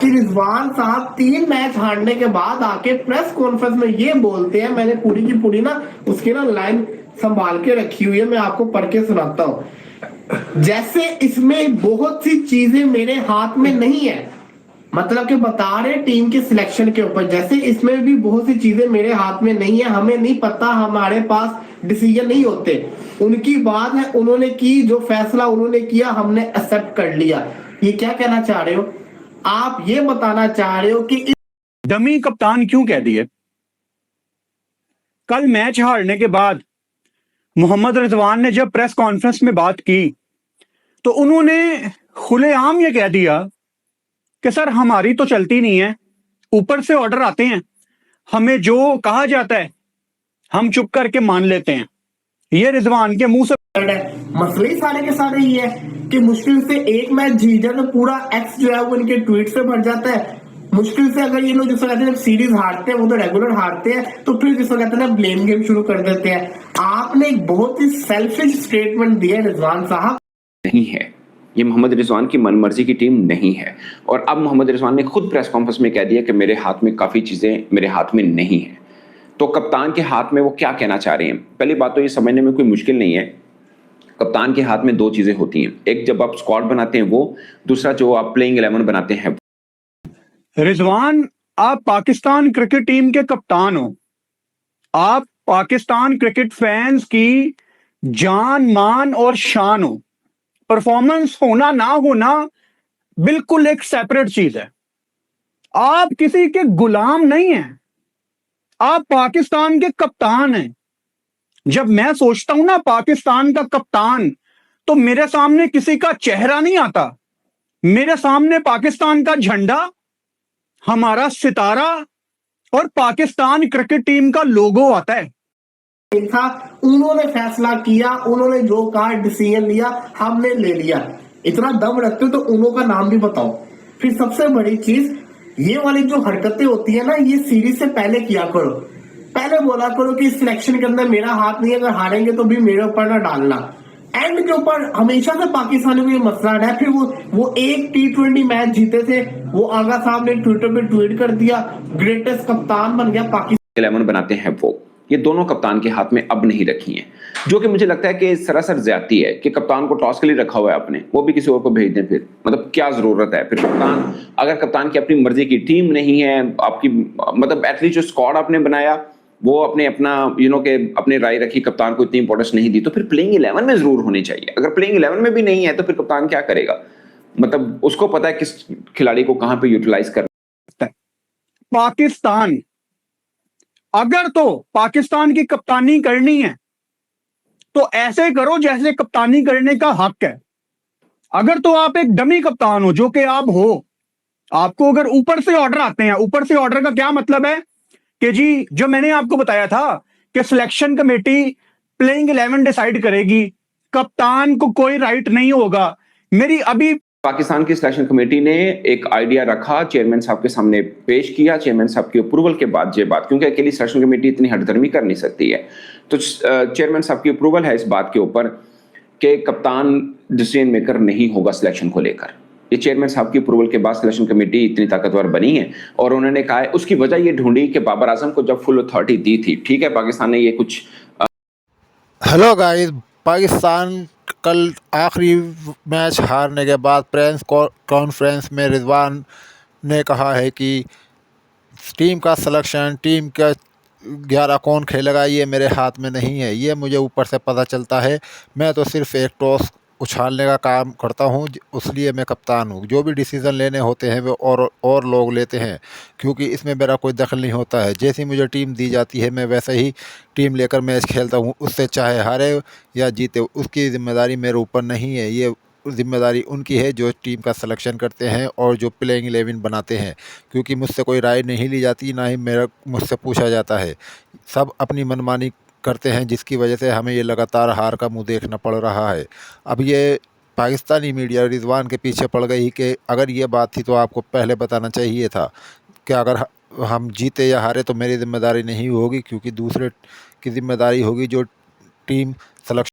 कि रिजवान साहब 3 मैच हारने के बाद आके प्रेस कॉन्फ्रेंस में ये बोलते हैं, मैंने पूरी की पूरी ना उसकी ना लाइन संभाल के रखी हुई है, मैं आपको पढ़ के सुनाता हूं। जैसे इसमें बहुत सी चीजें मेरे हाथ में नहीं है, मतलब कि बता रहे टीम के सिलेक्शन के ऊपर, जैसे इसमें भी बहुत सी चीजें मेरे हाथ में नहीं है, हमें नहीं पता, हमारे पास डिसीजन नहीं होते। उनकी बात है, उन्होंने की, जो फैसला उन्होंने किया हमने एक्सेप्ट कर लिया। ये क्या कहना चाह रहे हो आप? ये बताना चाह रहे हो कि डमी कप्तान क्यों कह दिए? कल मैच हारने के बाद मोहम्मद रिजवान ने जब प्रेस कॉन्फ्रेंस में बात की तो उन्होंने खुलेआम ये कह दिया कि सर हमारी तो चलती नहीं है, ऊपर से ऑर्डर आते हैं, हमें जो कहा जाता है हम चुप करके मान लेते हैं। ये रिजवान के मुंह से मसले ही सारे के सारे ही है कि मुश्किल से एक मैच जीत जाए तो पूरा एक्स जो है वो इनके ट्वीट से भर जाता है। मुश्किल से अगर ये लोग जिसको कहते हैं जब सीरीज हारते हैं, वो तो रेगुलर हारते हैं, तो फिर जिसको कहते हैं ब्लेम गेम शुरू कर देते हैं। आपने एक बहुत ही सेल्फिश स्टेटमेंट दिया रिजवान साहब। नहीं है, ये मोहम्मद रिजवान की मनमर्जी की टीम नहीं है। और अब मोहम्मद रिजवान ने खुद प्रेस कॉन्फ्रेंस में कह दिया कि मेरे हाथ में काफ़ी चीज़ें मेरे हाथ में नहीं है। तो कप्तान के हाथ में वो क्या कहना चाह रहे हैं? पहली बात तो ये समझने में कोई मुश्किल नहीं है। कप्तान के हाथ में 2 चीज़ें होती हैं, एक जब आप स्क्वाड बनाते हैं वो, दूसरा जो आप प्लेइंग 11 बनाते हैं। रिजवान, आप पाकिस्तान क्रिकेट टीम के कप्तान हो, आप पाकिस्तान क्रिकेट फैंस की जान मान और शान हो। परफॉर्मेंस होना ना होना बिल्कुल एक सेपरेट चीज है। आप किसी के गुलाम नहीं हैं, आप पाकिस्तान के कप्तान हैं। जब मैं सोचता हूं ना पाकिस्तान का कप्तान, तो मेरे सामने किसी का चेहरा नहीं आता, मेरे सामने पाकिस्तान का झंडा, हमारा सितारा और पाकिस्तान क्रिकेट टीम का लोगो आता है। था, उन्होंने फैसला किया, उन्होंने जो कहा डिसीजन लिया, हमने ले लिया। इतना दम रखते हो तो उन्हों का नाम भी बताओ। फिर सबसे बड़ी चीज, ये वाली जो हरकतें होती है ना, ये सीरीज से पहले किया करो। पहले बोला करो कि सिलेक्शन के अंदर मेरा हाथ नहीं है, अगर हारेंगे तो भी मेरे ऊपर ना डालना। एंड के ऊपर हमेशा से पाकिस्तानियों को ये मसला है। फिर वो एक T20 मैच जीते थे, वो आगा साहब ने ट्विटर पे ट्वीट कर दिया, ग्रेटेस्ट कप्तान बन गया पाकिस्तान। 11 बनाते हैं वो, ये दोनों कप्तान के हाथ में अब नहीं रखी हैं, जो कि मुझे लगता है कि सरासर ज्यादती है कि कप्तान को टॉस के लिए रखा हुआ है आपने, वो भी किसी और को भेज दें। फिर मतलब क्या जरूरत है? फिर कप्तान, अगर कप्तान की अपनी मर्जी की टीम नहीं है आपकी, मतलब एटलीस्ट जो स्क्वाड आपने बनाया वो अपने अपना के अपने राय रखी, कप्तान को इतनी इंपॉर्टेंस नहीं दी, तो फिर प्लेइंग 11 में जरूर होनी चाहिए। अगर प्लेइंग 11 में भी नहीं है तो फिर कप्तान क्या करेगा? मतलब उसको पता है किस खिलाड़ी को कहां पे यूटिलाइज करना है। पाकिस्तान, अगर तो पाकिस्तान की कप्तानी करनी है तो ऐसे करो जैसे कप्तानी करने का हक है। अगर तो आप एक डमी कप्तान हो, जो कि आप हो, आपको अगर ऊपर से ऑर्डर आते हैं, ऊपर से ऑर्डर का क्या मतलब है कि जी, जो मैंने आपको बताया था कि सिलेक्शन कमेटी प्लेइंग 11 डिसाइड करेगी, कप्तान को कोई राइट नहीं होगा। मेरी अभी पाकिस्तान की सिलेक्शन कमेटी ने एक आइडिया रखा, चेयरमैन साहब के सामने पेश किया, चेयरमैन साहब की अप्रूवल के बाद ये बात, क्योंकि अकेली सिलेक्शन कमेटी इतनी हठधर्मी कर नहीं सकती है, तो चेयरमैन साहब की अप्रूवल है इस बात के ऊपर कि कप्तान डिसीजन मेकर नहीं होगा सिलेक्शन को लेकर। ये चेयरमैन साहब की अप्रूवल के बाद सिलेक्शन कमेटी इतनी ताकतवर बनी है। और उन्होंने कहा है, उसकी वजह ये ढूंढी कि बाबर आजम को जब फुल अथॉरिटी दी थी, ठीक है, पाकिस्तान ने ये कुछ हेलो गाइस, पाकिस्तान कल आखिरी मैच हारने के बाद प्रेस कॉन्फ्रेंस में रिजवान ने कहा है कि टीम का सिलेक्शन, टीम का 11 कौन खेलेगा ये मेरे हाथ में नहीं है, ये मुझे ऊपर से पता चलता है। मैं तो सिर्फ एक टॉस उछालने का काम करता हूँ, इसलिए मैं कप्तान हूँ। जो भी डिसीज़न लेने होते हैं वो और लोग लेते हैं, क्योंकि इसमें मेरा कोई दखल नहीं होता है। जैसी मुझे टीम दी जाती है मैं वैसे ही टीम लेकर मैच खेलता हूँ। उससे चाहे हारे या जीते, उसकी ज़िम्मेदारी मेरे ऊपर नहीं है। ये ज़िम्मेदारी उनकी है जो टीम का सिलेक्शन करते हैं और जो प्लेइंग 11 बनाते हैं, क्योंकि मुझसे कोई राय नहीं ली जाती, ना ही मुझसे पूछा जाता है। सब अपनी मनमानी करते हैं, जिसकी वजह से हमें ये लगातार हार का मुंह देखना पड़ रहा है। अब ये पाकिस्तानी मीडिया रिजवान के पीछे पड़ गई कि अगर ये बात थी तो आपको पहले बताना चाहिए था कि अगर हम जीते या हारे तो मेरी ज़िम्मेदारी नहीं होगी, क्योंकि दूसरे की ज़िम्मेदारी होगी जो टीम सिलेक्शन